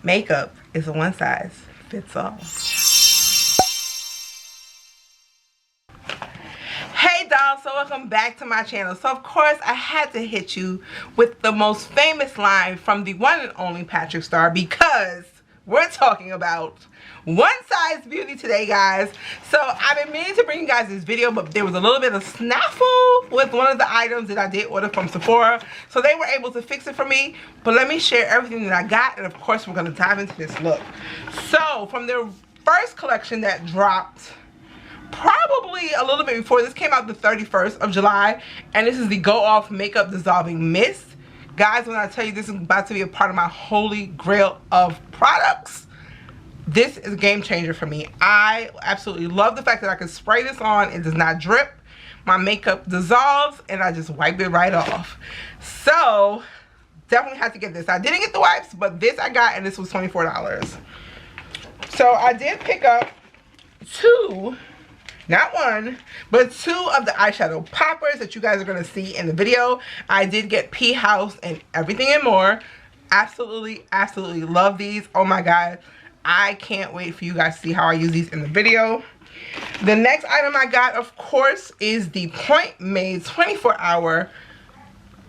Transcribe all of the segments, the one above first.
Makeup is a one size fits all. Hey dolls, so welcome back to my channel. So of course I had to hit you with the most famous line from the one and only Patrick Star, because we're talking about one size beauty today, guys. So I've been meaning to bring you guys this video, but there was a little bit of snafu with one of the items that I did order from Sephora, so they were able to fix it for me. But let me share everything that I got, and of course we're going to dive into this look. So from their first collection that dropped probably a little bit before, this came out the 31st of July, and this is the Go Off Makeup Dissolving Mist. Guys, when I tell you this is about to be a part of my holy grail of products, this is a game changer for me. I absolutely love the fact that I can spray this on, it does not drip, my makeup dissolves, and I just wipe it right off. So definitely had to get this. I didn't get the wipes, but this I got, and this was $24. So I did pick up two, not one, but two of the eyeshadow poppers that you guys are going to see in the video. I did get P House and Everything and More. Absolutely love these. Oh my god, I can't wait for you guys to see how I use these in the video. The next item I got, of course, is the Point Made 24-hour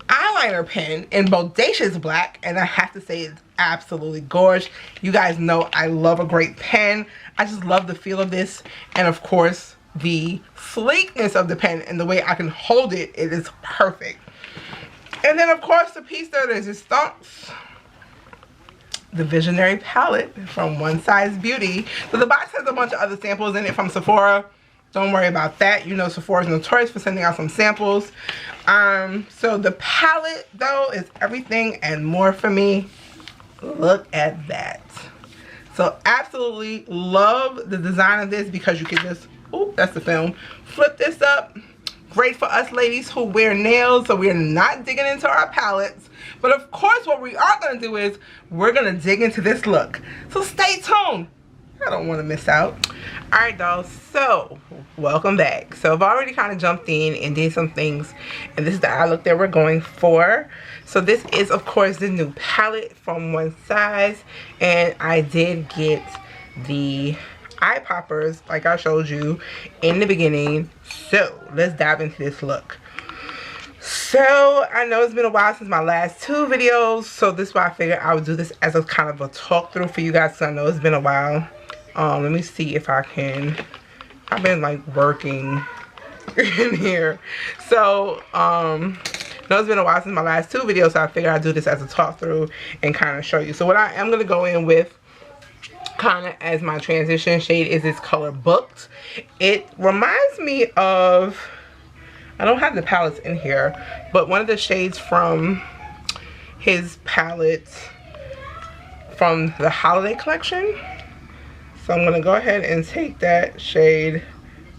eyeliner pen in Bodacious Black, and I have to say it's absolutely gorgeous. You guys know I love a great pen. I just love the feel of this, and of course the sleekness of the pen and the way I can hold it, it is perfect. And then of course the piece de resistance, the Visionary palette from One Size Beauty. So the box has a bunch of other samples in it from Sephora. Don't worry about that. You know Sephora is notorious for sending out some samples. So the palette though is everything and more for me. Look at that. So absolutely love the design of this, because you can just, oh, that's the film, flip this up. Great for us ladies who wear nails, so we're not digging into our palettes. But of course what we are going to do is we're going to dig into this look. So stay tuned. I don't want to miss out. Alright dolls, so welcome back. So I've already kind of jumped in and did some things, and this is the eye look that we're going for. So this is of course the new palette from One Size, and I did get the eye poppers like I showed you in the beginning. So let's dive into this look. So I know it's been a while since my last two videos, so this is why I figured I would do this as a kind of a talk through for you guys, because I know it's been a while. Let me see if I can, I've been like working in here. So I know it's been a while since my last two videos, so I figured I'd do this as a talk through and kind of show you. So what I am going to go in with kind of as my transition shade is this color Booked. It reminds me of, I don't have the palettes in here, but one of the shades from his palette from the holiday collection. So I'm going to go ahead and take that shade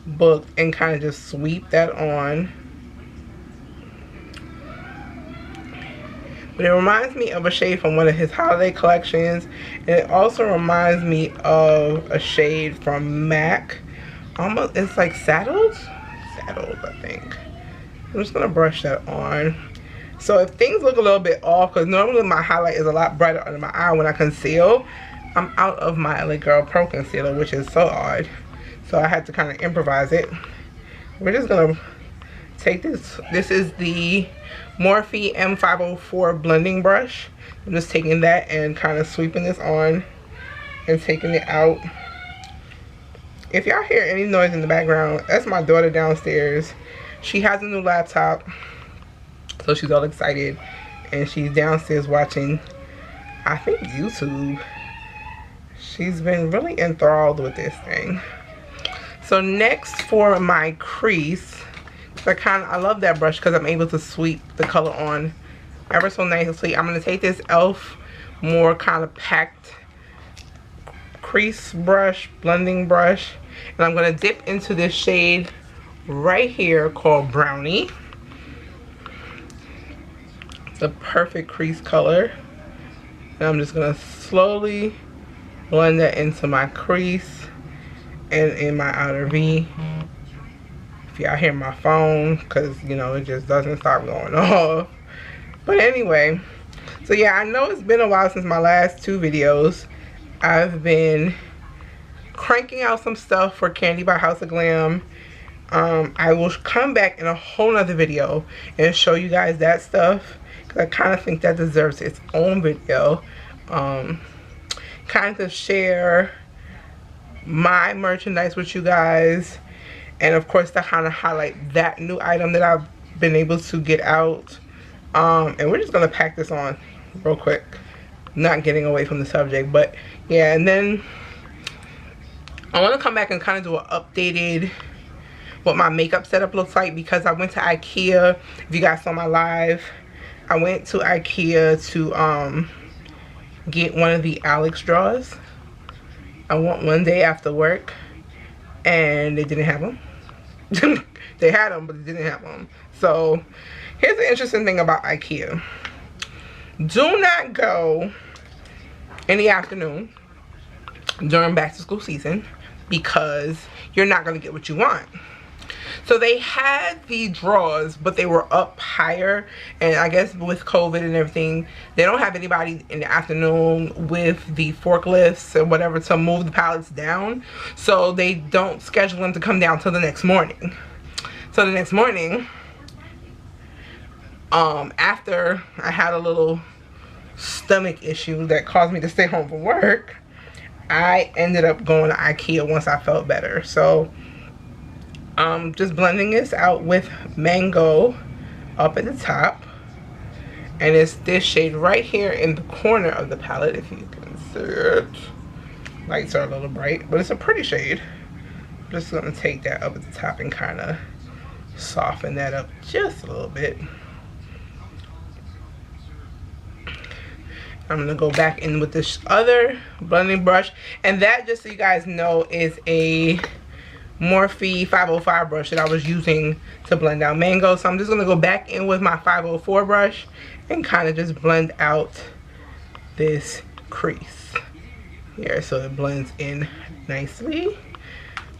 Booked and kind of just sweep that on. But it reminds me of a shade from one of his holiday collections. And it also reminds me of a shade from MAC. Almost, it's like Saddles, I think. I'm just going to brush that on. So if things look a little bit off, because normally my highlight is a lot brighter under my eye when I conceal, I'm out of my LA Girl Pro Concealer, which is so odd. So I had to kind of improvise it. We're just going to take this. This is the Morphe M504 blending brush. I'm just taking that and kind of sweeping this on and taking it out. If y'all hear any noise in the background, that's my daughter downstairs. She has a new laptop, so she's all excited, and she's downstairs watching, I think, YouTube. She's been really enthralled with this thing. So next for my crease, I love that brush because I'm able to sweep the color on ever so nicely. I'm going to take this e.l.f. more kind of packed crease brush, blending brush, and I'm going to dip into this shade right here called Brownie. It's a perfect crease color. And I'm just going to slowly blend that into my crease and in my outer V. If y'all hear my phone, because you know it just doesn't stop going off. But anyway, So yeah, I know it's been a while since my last 2 videos. I've been cranking out some stuff for Candy by House of Glam. I will come back in a whole nother video and show you guys that stuff, because I kind of think that deserves its own video. Kind of share my merchandise with you guys, and of course to kind of highlight that new item that I've been able to get out. And we're just gonna pack this on real quick, not getting away from the subject. But yeah, and then I want to come back and kind of do an updated what my makeup setup looks like, because I went to IKEA. If you guys saw my live, I went to IKEA to get one of the Alex drawers. I went one day after work and they didn't have them. They had them, but they didn't have them. So here's the interesting thing about IKEA. Do not go in the afternoon during back to school season, because you're not going to get what you want. So they had the drawers, but they were up higher, and I guess with COVID and everything, they don't have anybody in the afternoon with the forklifts or whatever to move the pallets down, so they don't schedule them to come down till the next morning. So the next morning, after I had a little stomach issue that caused me to stay home from work, I ended up going to IKEA once I felt better. So just blending this out with Mango up at the top, and it's this shade right here in the corner of the palette, if you can see it. Lights are a little bright, but it's a pretty shade. I'm just gonna take that up at the top and kind of soften that up just a little bit. I'm gonna go back in with this other blending brush, and that, just so you guys know, is a Morphe 505 brush that I was using to blend out Mango. So I'm just gonna go back in with my 504 brush and kind of just blend out this crease here so it blends in nicely.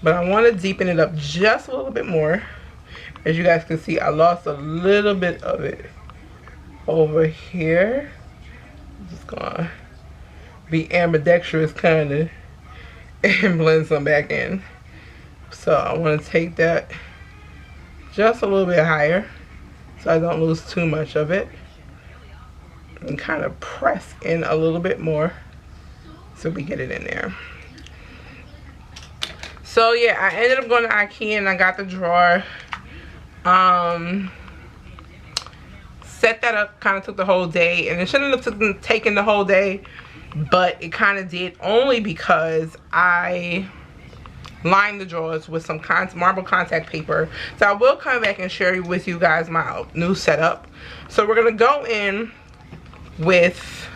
But I want to deepen it up just a little bit more. As you guys can see, I lost a little bit of it over here. I'm just gonna be ambidextrous kind of and blend some back in. So I want to take that just a little bit higher so I don't lose too much of it, and kind of press in a little bit more so we get it in there. So yeah, I ended up going to IKEA and I got the drawer. Set that up, kind of took the whole day, and it shouldn't have taken the whole day, but it kind of did, only because I lined the drawers with some marble contact paper. So I will come back and share with you guys my new setup. So we're gonna go in with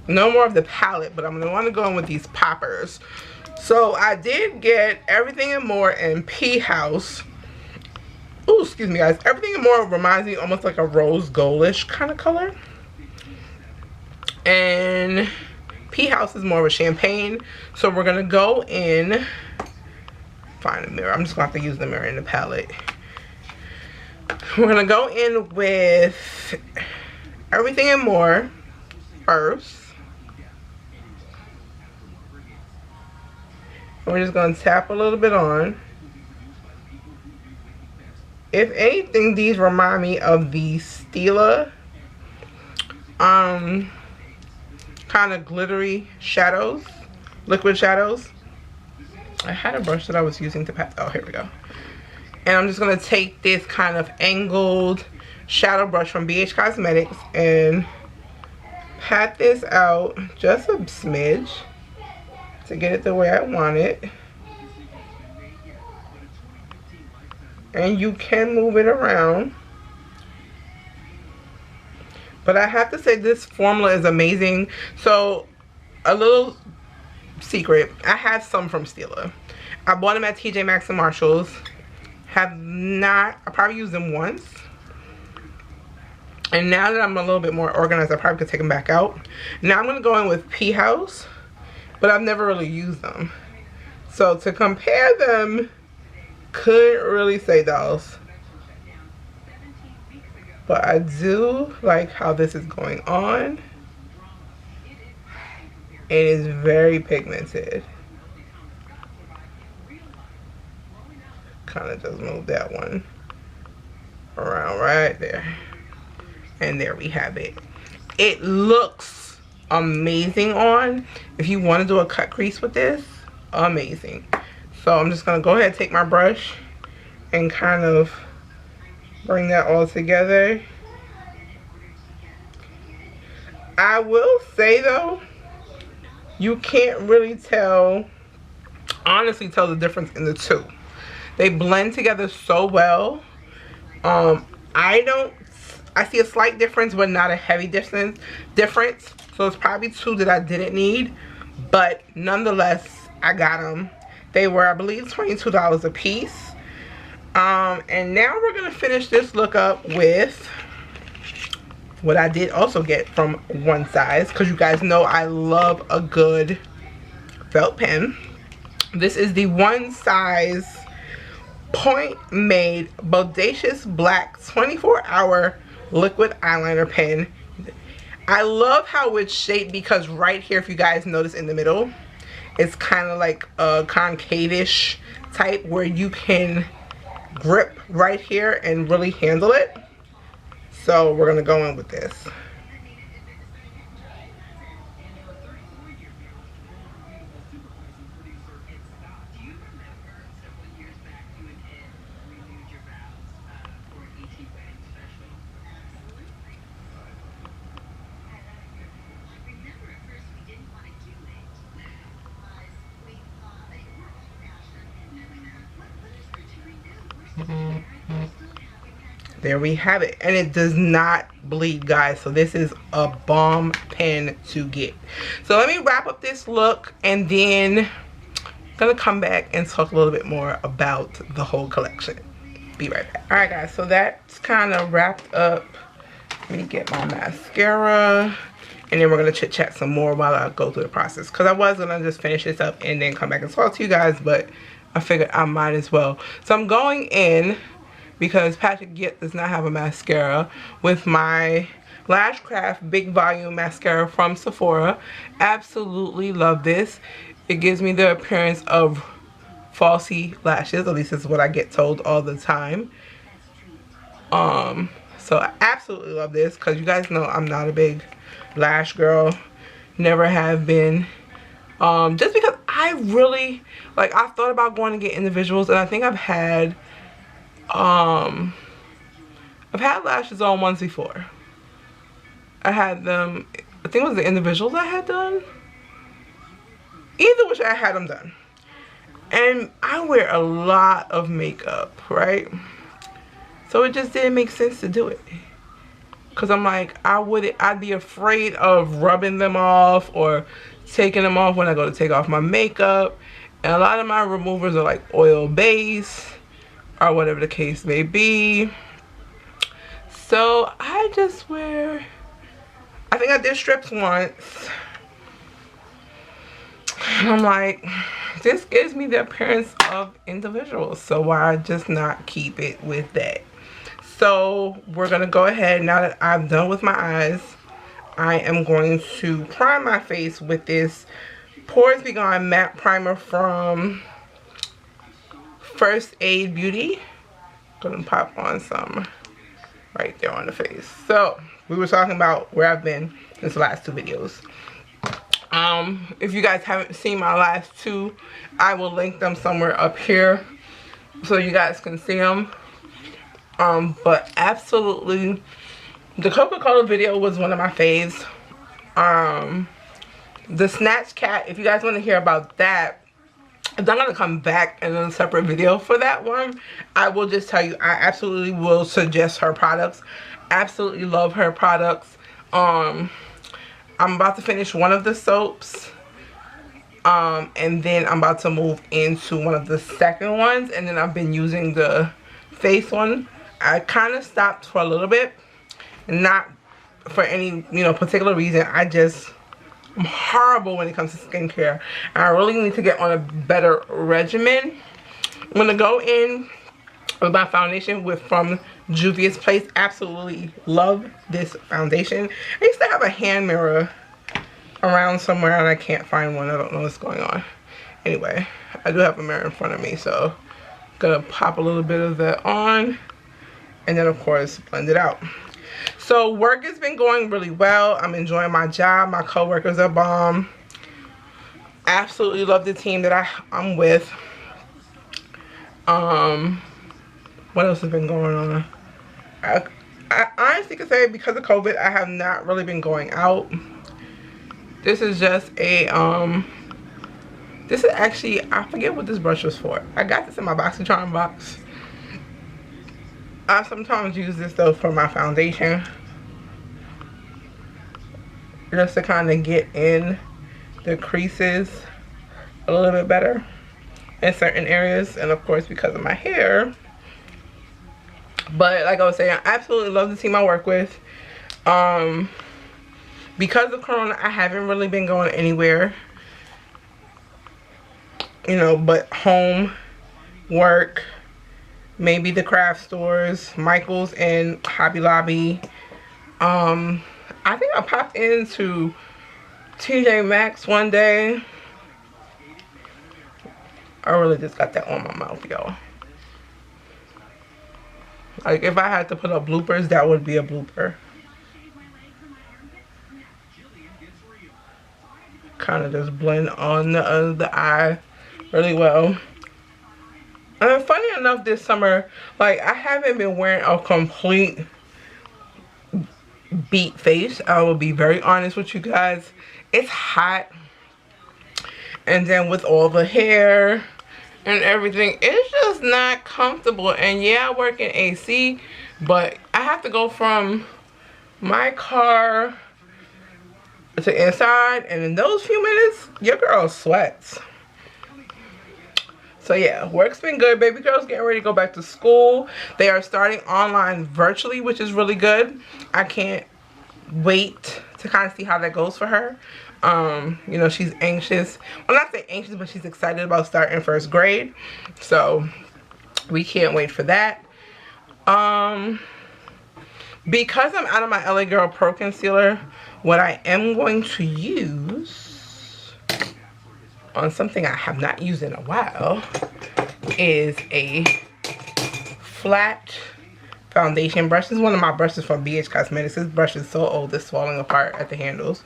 no more of the palette, but I'm gonna want to go in with these poppers. So I did get Everything and More in P House. Oh, excuse me guys. Everything and More reminds me almost like a rose goldish kind of color, and P House is more of a champagne. So we're gonna go in, find a mirror. I'm just gonna have to use the mirror in the palette. We're gonna go in with Everything and More first. We're just gonna tap a little bit on. If anything, these remind me of the Stila kind of glittery shadows, liquid shadows. I had a brush that I was using to pat. Oh, here we go. And I'm just gonna take this kind of angled shadow brush from BH Cosmetics and pat this out just a smidge to get it the way I want it. And you can move it around. But I have to say, this formula is amazing. So a little secret, I have some from Stila. I bought them at TJ Maxx and Marshalls. Have not, I probably used them once. And now that I'm a little bit more organized, I probably could take them back out. Now I'm going to go in with P House, but I've never really used them. So to compare them, couldn't really say those. but I do like how this is going on. It is very pigmented. Kind of just move that one around right there. And there we have it. It looks amazing on. If you want to do a cut crease with this, amazing. So I'm just going to go ahead and take my brush and kind of bring that all together. I will say though, you can't really tell, honestly tell the difference in the two. They blend together so well. I see a slight difference, but not a heavy difference. So it's probably two that I didn't need, but nonetheless, I got them. They were, I believe, $22 a piece. And now we're gonna finish this look up with what I did also get from One Size, because you guys know I love a good felt pen. This is the One Size Point Made Bodacious Black 24-hour liquid eyeliner pen. I love how it's shaped, because right here, if you guys notice in the middle, it's kind of like a concave-ish type where you can grip right here and really handle it. So we're gonna go in with this. There we have it, and it does not bleed, guys. So this is a bomb pen to get. So let me wrap up this look, and then I'm gonna come back and talk a little bit more about the whole collection. Be right back. All right, guys, so that's kind of wrapped up. Let me get my mascara, and then we're gonna chit chat some more while I go through the process, because I was gonna just finish this up and then come back and talk to you guys, but I figured I might as well. So I'm going in, because Patrick yet does not have a mascara, with my Lash Craft Big Volume Mascara from Sephora. Absolutely love this. It gives me the appearance of falsy lashes, at least this is what I get told all the time. So I absolutely love this, because you guys know I'm not a big lash girl, never have been. Just because I really, like, I thought about going to get individuals, and I think I've had lashes on once before. I had them, I think it was the individuals I had done. Either which I had them done. And I wear a lot of makeup, right? So it just didn't make sense to do it. Cause I'm like, I'd be afraid of rubbing them off or taking them off when I go to take off my makeup. And a lot of my removers are like oil based, or whatever the case may be. So I just wear, I think I did strips once, and I'm like, this gives me the appearance of individuals, so why just not keep it with that? So we're gonna go ahead, now that I'm done with my eyes, I am going to prime my face with this Pores Be Gone matte primer from First Aid Beauty. Gonna pop on some right there on the face. So we were talking about where I've been since the last two videos. If you guys haven't seen my last two, I will link them somewhere up here so you guys can see them. But absolutely, the Coca-Cola video was one of my faves. The Snatch Cat, if you guys want to hear about that, I'm not going to come back in a separate video for that one. I will just tell you, I absolutely will suggest her products. Absolutely love her products. I'm about to finish one of the soaps. And then I'm about to move into one of the second ones. And then I've been using the face one. I kind of stopped for a little bit. Not for any, particular reason. I'm horrible when it comes to skincare. I really need to get on a better regimen. I'm going to go in with my foundation from Juvia's Place. Absolutely love this foundation. I used to have a hand mirror around somewhere and I can't find one. I don't know what's going on. Anyway, I do have a mirror in front of me, so I'm gonna pop a little bit of that on and then of course blend it out. So work has been going really well. I'm enjoying my job. My coworkers are bomb. Absolutely love the team that I'm with. What else has been going on? I honestly can say because of COVID, I have not really been going out. This is just a this is actually, I forget what this brush was for. I got this in my BoxyCharm box. I sometimes use this though for my foundation, just to kind of get in the creases a little bit better in certain areas, and of course because of my hair. But like I was saying, I absolutely love the team I work with. Because of Corona, I haven't really been going anywhere, you know, but home, work, maybe the craft stores, Michael's and Hobby Lobby. I think I popped into TJ Maxx one day. I really just got that on my mouth, y'all. Like, if I had to put up bloopers, that would be a blooper. Kind of just blend on the eye really well. And funny enough, this summer, like, I haven't been wearing a complete beat face. I will be very honest with you guys. It's hot. And then with all the hair and everything, it's just not comfortable. And yeah, I work in AC, but I have to go from my car to inside, and in those few minutes, your girl sweats. So yeah, work's been good. Baby girl's getting ready to go back to school. They are starting online virtually, which is really good. I can't wait to kind of see how that goes for her. You know, she's anxious. Well, not say anxious, but she's excited about starting first grade. So we can't wait for that. Because I'm out of my LA Girl Pro Concealer, what I am going to use on something I have not used in a while is a flat foundation brush. This is one of my brushes from BH Cosmetics. This brush is so old, it's falling apart at the handles.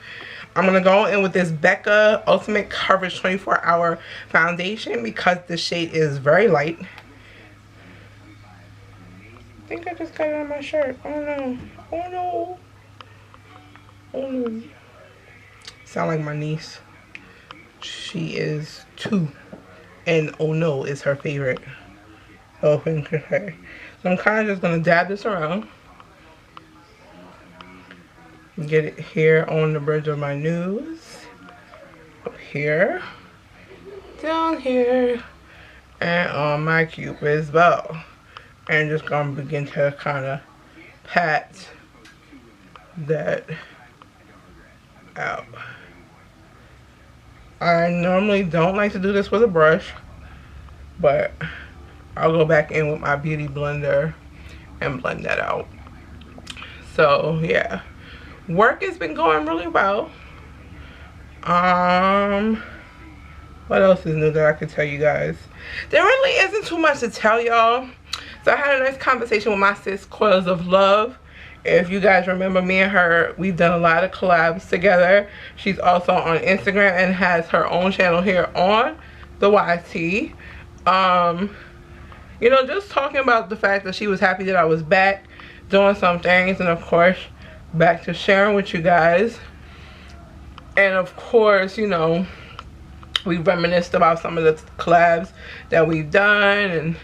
I'm going to go in with this Becca Ultimate Coverage 24-Hour Foundation because the shade is very light. I think I just got it on my shirt. Oh no. Oh no. Oh no. Sound like my niece. She is 2. And oh no is her favorite. Open cafe. So I'm kind of just going to dab this around. Get it here on the bridge of my nose. Up here. Down here. And on my cupid's bow. And just going to begin to kind of pat that out. I normally don't like to do this with a brush, but I'll go back in with my beauty blender and blend that out. So yeah, work has been going really well. What else is new that I could tell you guys? There really isn't too much to tell y'all. So I had a nice conversation with my sis Coils of Love. If you guys remember, me and her, we've done a lot of collabs together. She's also on Instagram and has her own channel here on the YT. You know, just talking about the fact that she was happy that I was back doing some things, and of course back to sharing with you guys. And of course, you know, we reminisced about some of the collabs that we've done, and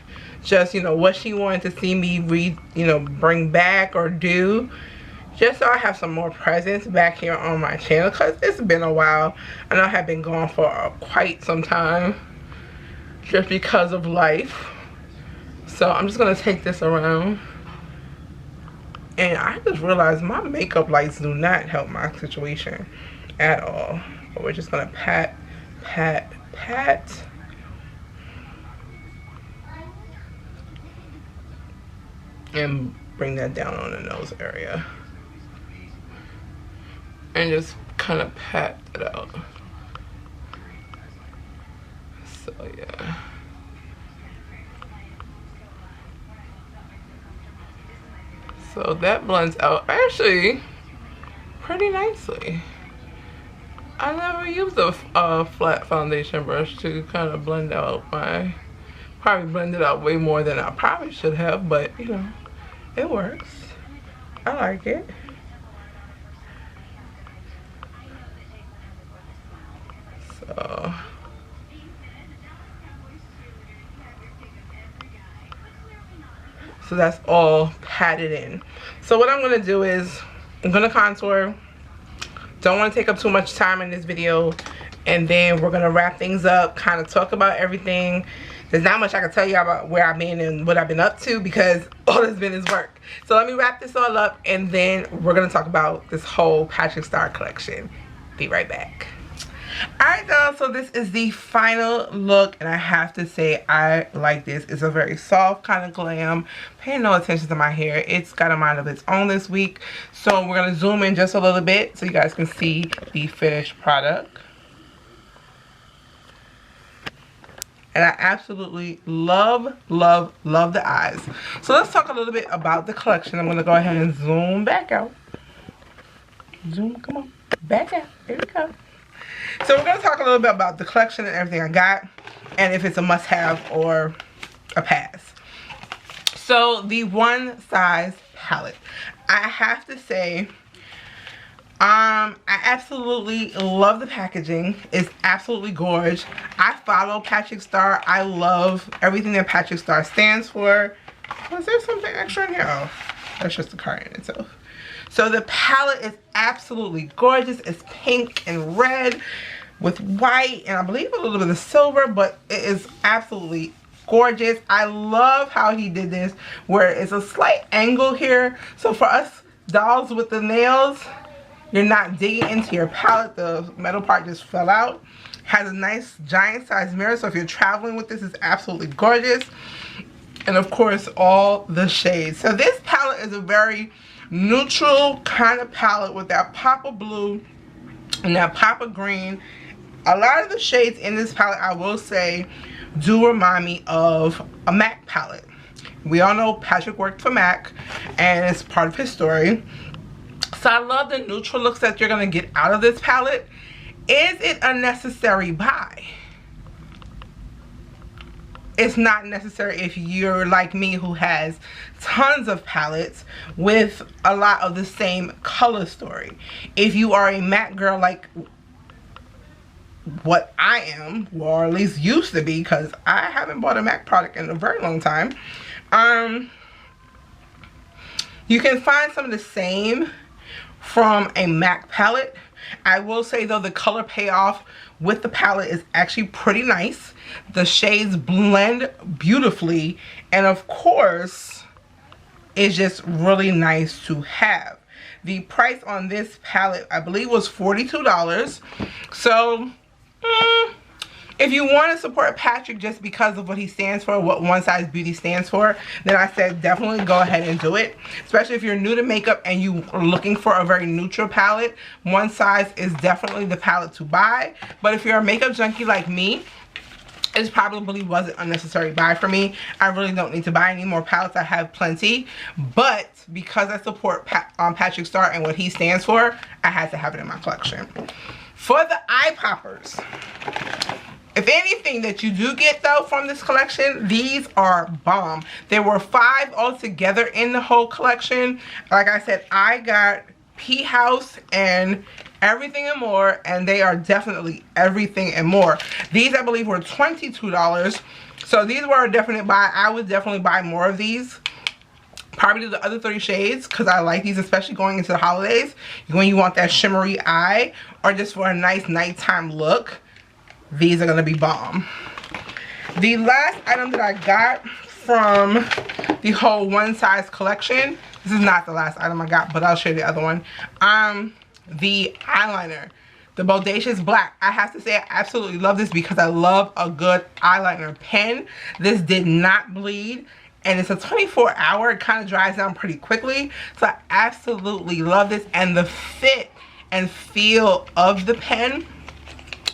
just, you know, what she wanted to see me bring back or do, just so I have some more presence back here on my channel, because it's been a while. I know I have been gone for quite some time just because of life. So I'm just gonna take this around, and I just realized my makeup lights do not help my situation at all. But we're just gonna pat, pat, pat. And bring that down on the nose area. And just kind of pat it out. So yeah. So that blends out actually pretty nicely. I never used a flat foundation brush to kind of blend out my, probably blended out way more than I probably should have, but you know, it works. I like it. So that's all patted in. So what I'm gonna do is I'm gonna contour. Don't want to take up too much time in this video, and then we're gonna wrap things up, kind of talk about everything. There's not much I can tell you about where I've been and what I've been up to because all it's been is work. So let me wrap this all up, and then we're gonna talk about this whole Patrick Star collection. Be right back. Alright y'all, so this is the final look, and I have to say I like this. It's a very soft kind of glam. Paying no attention to my hair. It's got a mind of its own this week. So we're going to zoom in just a little bit so you guys can see the finished product. And I absolutely love, love, love the eyes. So let's talk a little bit about the collection. I'm going to go ahead and zoom back out. Zoom, come on. Back out. There we go. So we're going to talk a little bit about the collection and everything I got, and if it's a must-have or a pass. So the One Size palette. I have to say, I absolutely love the packaging. It's absolutely gorgeous. I follow Patrick Star. I love everything that Patrick Star stands for. Was there something extra in here? Oh, that's just the card in itself. So the palette is absolutely gorgeous. It's pink and red with white and I believe a little bit of silver, but it is absolutely gorgeous. I love how he did this where it's a slight angle here. So for us dolls with the nails, you're not digging into your palette. The metal part just fell out. Has a nice giant size mirror. So if you're traveling with this, it's absolutely gorgeous. And of course, all the shades. So this palette is a very neutral kind of palette with that pop of blue and that pop of green. A lot of the shades in this palette, I will say, do remind me of a MAC palette. We all know Patrick worked for MAC and it's part of his story. So I love the neutral looks that you're going to get out of this palette. Is it a necessary buy? It's not necessary if you're like me who has tons of palettes with a lot of the same color story. If you are a MAC girl like what I am, or at least used to be, because I haven't bought a MAC product in a very long time, you can find some of the same from a MAC palette. I will say though, the color payoff with the palette is actually pretty nice. The shades blend beautifully, and of course it's just really nice to have. The price on this palette I believe was $42. So if you want to support Patrick just because of what he stands for, what One Size Beauty stands for, then I said definitely go ahead and do it. Especially if you're new to makeup and you are looking for a very neutral palette, One Size is definitely the palette to buy. But if you're a makeup junkie like me, it probably wasn't a necessary buy for me. I really don't need to buy any more palettes. I have plenty. But because I support Patrick Star and what he stands for, I had to have it in my collection. For the eye poppers, if anything that you do get though from this collection, these are bomb. There were 5 altogether in the whole collection. Like I said, I got P House and Everything and More, and they are definitely everything and more. These I believe were $22. So these were a definite buy. I would definitely buy more of these. Probably the other 3 shades because I like these, especially going into the holidays when you want that shimmery eye or just for a nice nighttime look. These are going to be bomb. The last item that I got from the whole One Size collection, this is not the last item I got, but I'll show you the other one. The eyeliner, the Bodacious Black. I have to say I absolutely love this because I love a good eyeliner pen. This did not bleed, and it's a 24-hour. It kind of dries down pretty quickly, so I absolutely love this. And the fit and feel of the pen,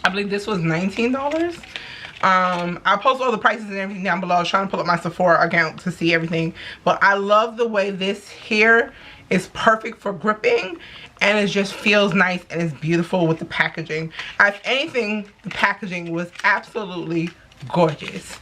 I believe this was $19. I'll post all the prices and everything down below. I was trying to pull up my Sephora account to see everything, but I love the way this here is perfect for gripping, and it just feels nice and it's beautiful with the packaging. If anything, the packaging was absolutely gorgeous.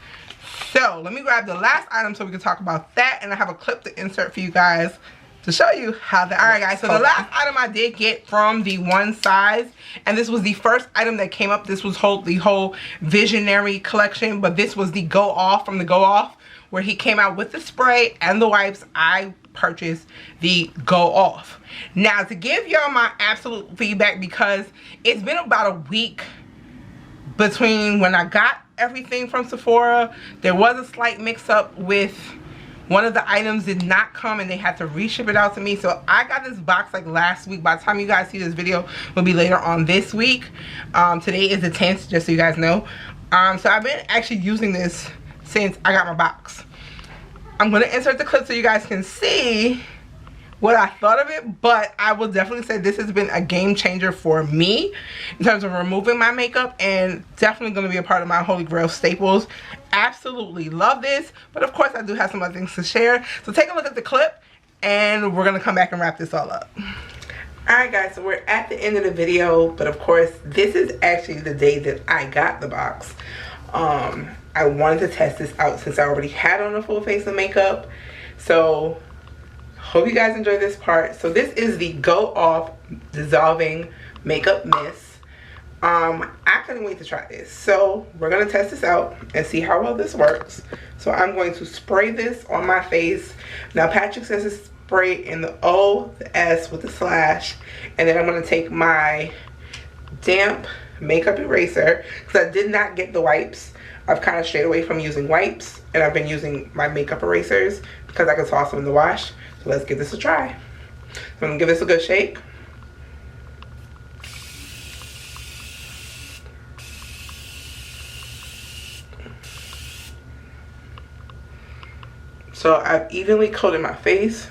So let me grab the last item so we can talk about that, and I have a clip to insert for you guys to show you how that. Alright guys, so the last item I did get from the one size, and this was the first item that came up. This was the whole Visionary collection, but this was the Go Off from the Go Off, where he came out with the spray and the wipes. I purchased the Go Off. Now, to give y'all my absolute feedback, because it's been about a week between when I got everything from Sephora. There was a slight mix-up with one of the items did not come, and they had to reship it out to me. So I got this box like last week. By the time you guys see this video, will be later on this week. Today is the 10th, just so you guys know. So I've been actually using this since I got my box. I'm going to insert the clip so you guys can see what I thought of it, but I will definitely say this has been a game changer for me in terms of removing my makeup, and definitely going to be a part of my Holy Grail staples. Absolutely love this, but of course I do have some other things to share. So take a look at the clip, and we're going to come back and wrap this all up. Alright guys, so we're at the end of the video, but of course this is actually the day that I got the box. I wanted to test this out since I already had on a full face of makeup. So hope you guys enjoy this part. So this is the Go Off Dissolving Makeup Mist. I couldn't wait to try this. So we're going to test this out and see how well this works. So I'm going to spray this on my face. Now Patrick says it's spray in the O, the S with the slash. And then I'm going to take my damp makeup eraser, because I did not get the wipes. I've kind of strayed away from using wipes, and I've been using my makeup erasers because I can toss them in the wash. So let's give this a try. So I'm going to give this a good shake. So I've evenly coated my face.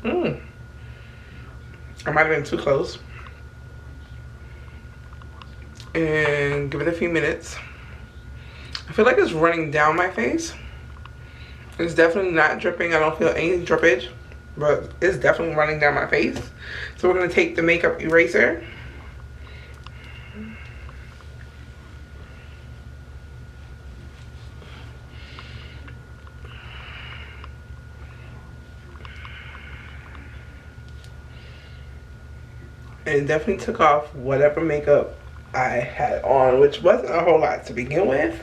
I might have been too close. And give it a few minutes. I feel like it's running down my face. It's definitely not dripping. I don't feel any drippage, but it's definitely running down my face. So we're going to take the makeup eraser. And it definitely took off whatever makeup I had on, which wasn't a whole lot to begin with.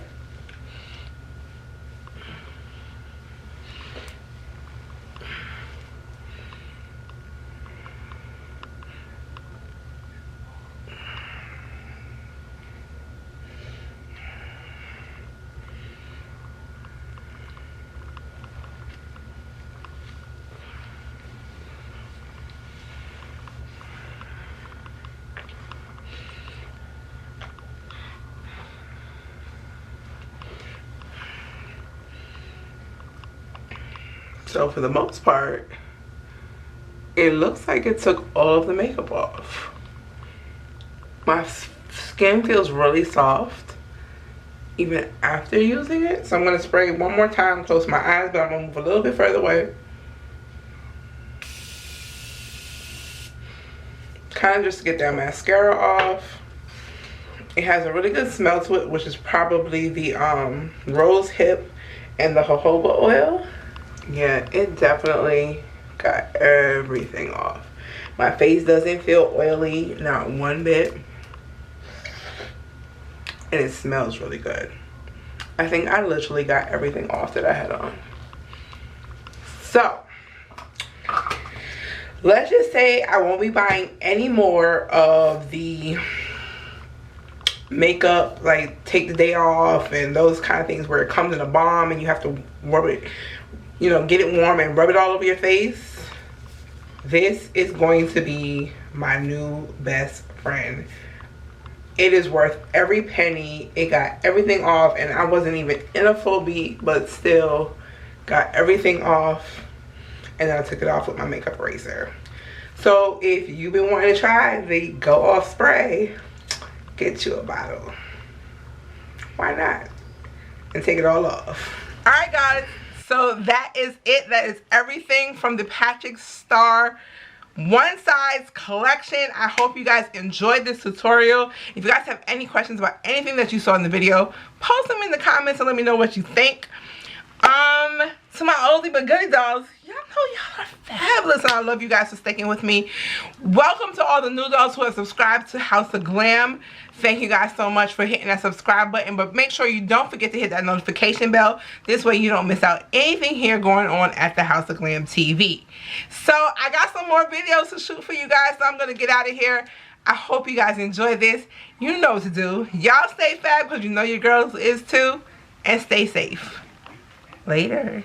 So for the most part, it looks like it took all of the makeup off. My skin feels really soft even after using it. So I'm going to spray one more time, close my eyes, but I'm going to move a little bit further away. Kind of just to get that mascara off. It has a really good smell to it, which is probably the rose hip and the jojoba oil. Yeah, it definitely got everything off. My face doesn't feel oily, not one bit. And it smells really good. I think I literally got everything off that I had on. So, let's just say I won't be buying any more of the makeup, like take the day off and those kind of things where it comes in a balm and you have to rub it, you know, get it warm and rub it all over your face. This is going to be my new best friend. it is worth every penny. It got everything off, and I wasn't even in a full beat, but still got everything off. And then I took it off with my makeup eraser. So if you've been wanting to try the Go Off spray, get you a bottle. Why not? And take it all off. Alright guys, so that is it. That is everything from the Patrick Star One Size collection. I hope you guys enjoyed this tutorial. If you guys have any questions about anything that you saw in the video, post them in the comments and let me know what you think. To my oldie but goodie dolls, y'all know y'all are fabulous, and I love you guys for sticking with me. Welcome to all the new dolls who have subscribed to House of Glam. Thank you guys so much for hitting that subscribe button, but make sure you don't forget to hit that notification bell. This way you don't miss out anything here going on at the House of Glam TV. So I got some more videos to shoot for you guys, so I'm going to get out of here. I hope you guys enjoy this. You know what to do. Y'all stay fab because you know your girls is too, and stay safe. Later.